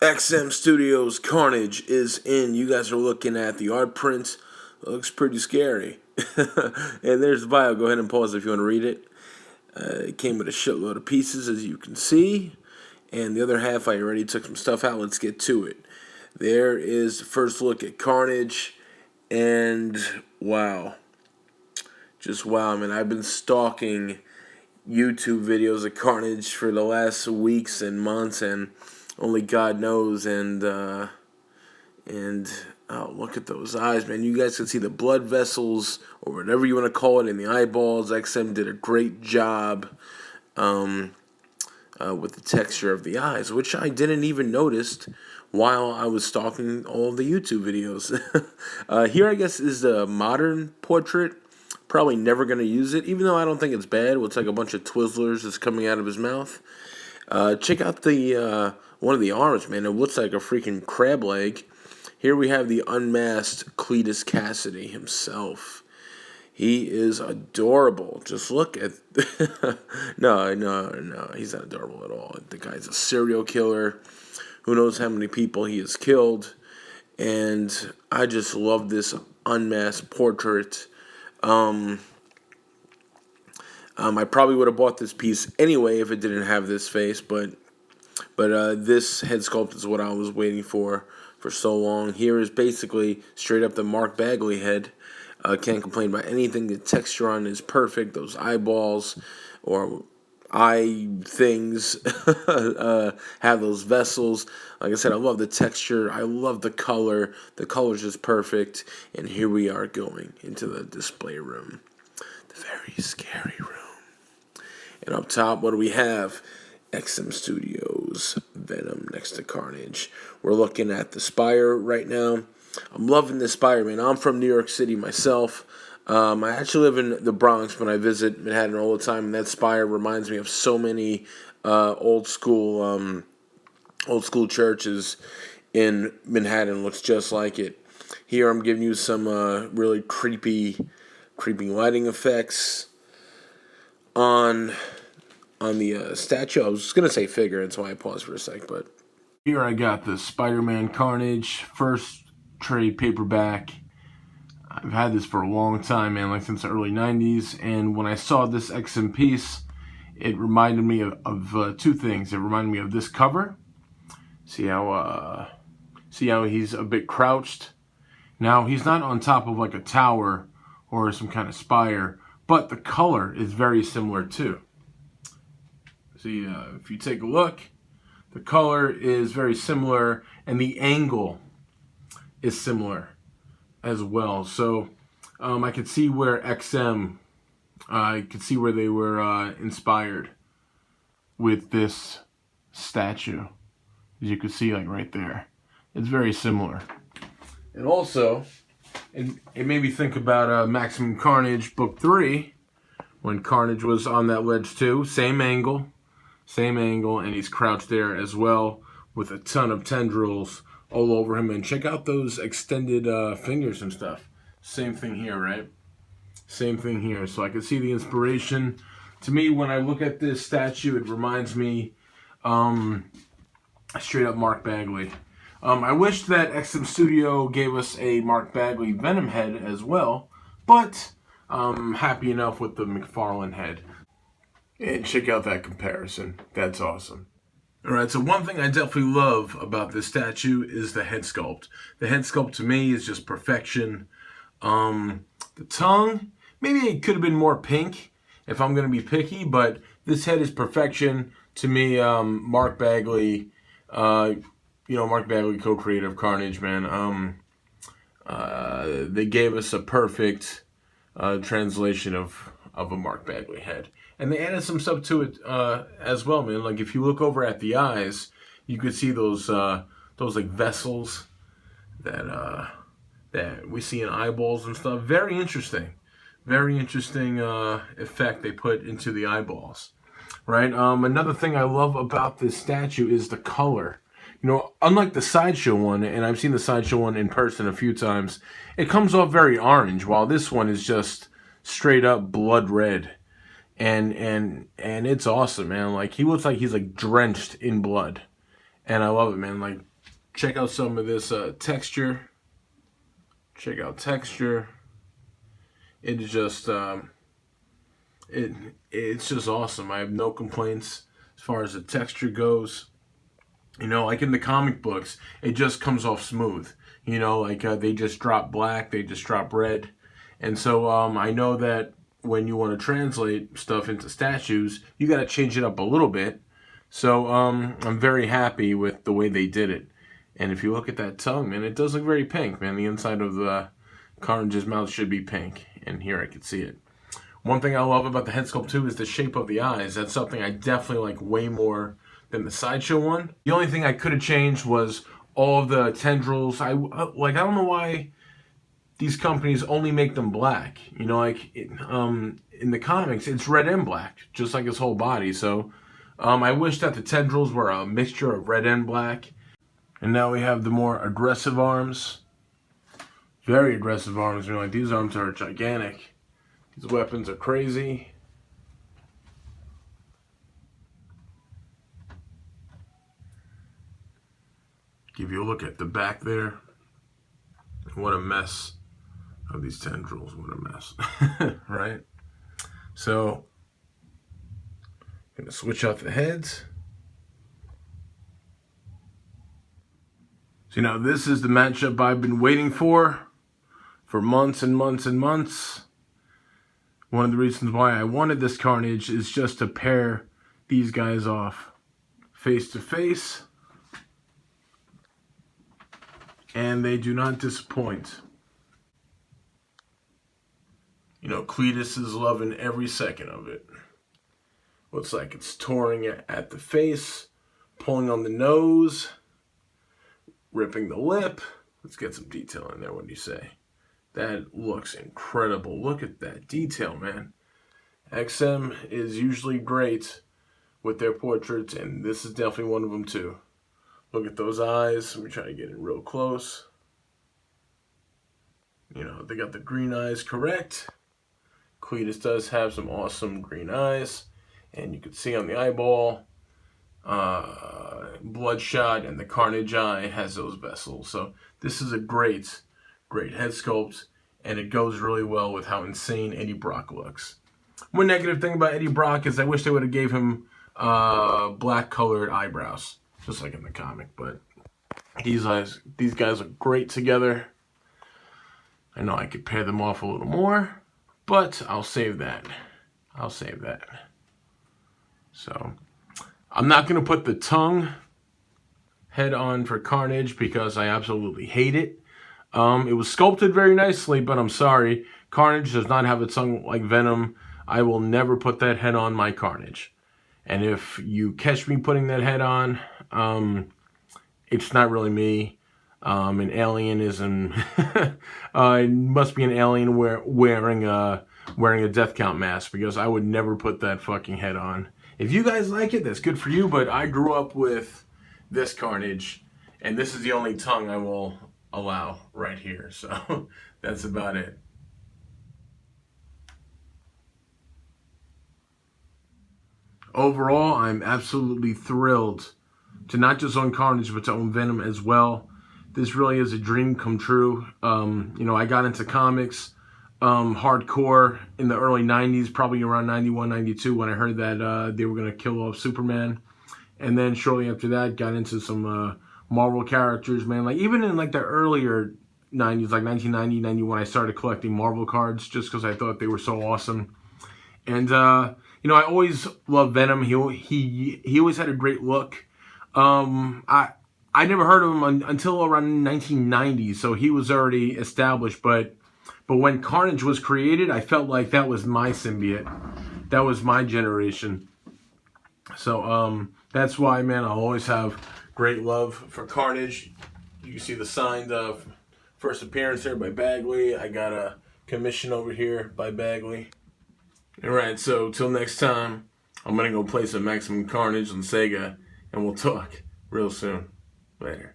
XM Studios Carnage is in. You guys are looking at the art print. It looks pretty scary. And there's the bio. Go ahead and pause if you want to read it. It came with a shitload of pieces, as you can see. And the other half, I already took some stuff out. Let's get to it. There is the first look at Carnage. And wow. Just wow. I mean, I've been stalking YouTube videos of Carnage for the last weeks and months, and only God knows. And oh, look at those eyes, man. You guys can see the blood vessels, or whatever you want to call it, in the eyeballs. XM did a great job with the texture of the eyes, which I didn't even notice while I was stalking all of the YouTube videos. Here, I guess, is the modern portrait. Probably never going to use it, even though I don't think it's bad. It looks like a bunch of Twizzlers is coming out of his mouth. Check out the one of the arms, man. It looks like a freaking crab leg. Here we have the unmasked Cletus Kasady himself. He is adorable. Just look at... No, he's not adorable at all. The guy's a serial killer. Who knows how many people he has killed. And I just love this unmasked portrait. I probably would have bought this piece anyway if it didn't have this face, but this head sculpt is what I was waiting for so long. Here is basically straight up the Mark Bagley head. Can't complain about anything. The texture on it is perfect. Those eyeballs or eye things have those vessels. Like I said, I love the texture. I love the color. The color is just perfect. And here we are going into the display room. The very scary room. And up top, what do we have? XM Studios Venom next to Carnage. We're looking at the Spire right now. I'm loving the Spire, man. I'm from New York City myself. I actually live in the Bronx, but I visit Manhattan all the time, and that Spire reminds me of so many old school churches in Manhattan. Looks just like it. Here I'm giving you some really creepy lighting effects on the statue. I was just going to say figure, that's why I paused for a sec. But here I got the Spider-Man Carnage first trade paperback. I've had this for a long time, man, like since the early 90s. And when I saw this XM piece, it reminded me of two things. It reminded me of this cover. See how he's a bit crouched? Now, he's not on top of like a tower or some kind of spire, but the color is very similar too. See, if you take a look, the color is very similar, and the angle is similar as well. So I could see where I could see where they were inspired with this statue. As you can see, like right there, it's very similar. And also, it made me think about Maximum Carnage Book 3, when Carnage was on that ledge too. Same angle, and he's crouched there as well with a ton of tendrils all over him. And check out those extended fingers and stuff. Same thing here, right? Same thing here. So I can see the inspiration. To me, when I look at this statue, it reminds me straight up Mark Bagley. I wish that XM Studio gave us a Mark Bagley Venom head as well, but I'm happy enough with the McFarlane head. And check out that comparison. That's awesome. Alright, so one thing I definitely love about this statue is the head sculpt. The head sculpt to me is just perfection. The tongue, maybe it could have been more pink if I'm going to be picky, but this head is perfection. To me, Mark Bagley, Mark Bagley, co-creator of Carnage, man. They gave us a perfect translation of a Mark Bagley head. And they added some stuff to it as well, man. Like if you look over at the eyes, you could see those like vessels that we see in eyeballs and stuff. Very interesting effect they put into the eyeballs, right? Another thing I love about this statue is the color. You know, unlike the Sideshow one, and I've seen the Sideshow one in person a few times, it comes off very orange, while this one is just straight up blood red. And it's awesome, man. Like, he looks like he's like drenched in blood. And I love it, man. Like, Check out some of this texture. Check out texture. It is just it's just awesome. I have no complaints as far as the texture goes. You know, like in the comic books, it just comes off smooth. You know, like they just drop black, they just drop red. And so I know that when you want to translate stuff into statues, you got to change it up a little bit. So I'm very happy with the way they did it. And if you look at that tongue, man, it does look very pink, man. The inside of the Carnage's mouth should be pink. And here I can see it. One thing I love about the head sculpt too is the shape of the eyes. That's something I definitely like way more than the Sideshow one. The only thing I could have changed was all of the tendrils. I don't know why these companies only make them black. You know, like in the comics, it's red and black, just like his whole body. So I wish that the tendrils were a mixture of red and black. And now we have the more aggressive arms. Very aggressive arms. You know, like these arms are gigantic. These weapons are crazy. Give you a look at the back there. What a mess of these tendrils. What a mess. Right? So, I'm going to switch out the heads. So, you know, this is the matchup I've been waiting for months and months and months. One of the reasons why I wanted this Carnage is just to pair these guys off face to face. And they do not disappoint. You know, Cletus is loving every second of it. Looks like it's touring at the face, pulling on the nose, ripping the lip. Let's get some detail in there, what do you say? That looks incredible. Look at that detail, man. XM is usually great with their portraits, and this is definitely one of them too. Look at those eyes. Let me try to get it real close. You know, they got the green eyes correct. Cletus does have some awesome green eyes. And you can see on the eyeball, Bloodshot and the Carnage eye has those vessels. So this is a great head sculpt. And it goes really well with how insane Eddie Brock looks. One negative thing about Eddie Brock is I wish they would have gave him black colored eyebrows. Just like in the comic, but these guys are great together. I know I could pair them off a little more, but I'll save that. So, I'm not going to put the tongue head on for Carnage because I absolutely hate it. It was sculpted very nicely, but I'm sorry. Carnage does not have a tongue like Venom. I will never put that head on my Carnage. And if you catch me putting that head on, it's not really me. An alien isn't. It must be an alien wearing a death count mask, because I would never put that fucking head on. If you guys like it, that's good for you. But I grew up with this Carnage, and this is the only tongue I will allow right here. So that's about it. Overall, I'm absolutely thrilled to not just own Carnage, but to own Venom as well. This really is a dream come true. You know, I got into comics hardcore in the early 90s, probably around 91, 92, when I heard that they were going to kill off Superman. And then shortly after that, got into some Marvel characters, man. Like, even in like the earlier 90s, like 1990, 91, I started collecting Marvel cards just because I thought they were so awesome. And, you know, I always loved Venom. He always had a great look. I never heard of him until around 1990, so he was already established. But when Carnage was created, I felt like that was my symbiote. That was my generation. So that's why, man, I'll always have great love for Carnage. You can see the signed first appearance here by Bagley. I got a commission over here by Bagley. Alright, so till next time, I'm going to go play some Maximum Carnage on Sega, and we'll talk real soon. Later.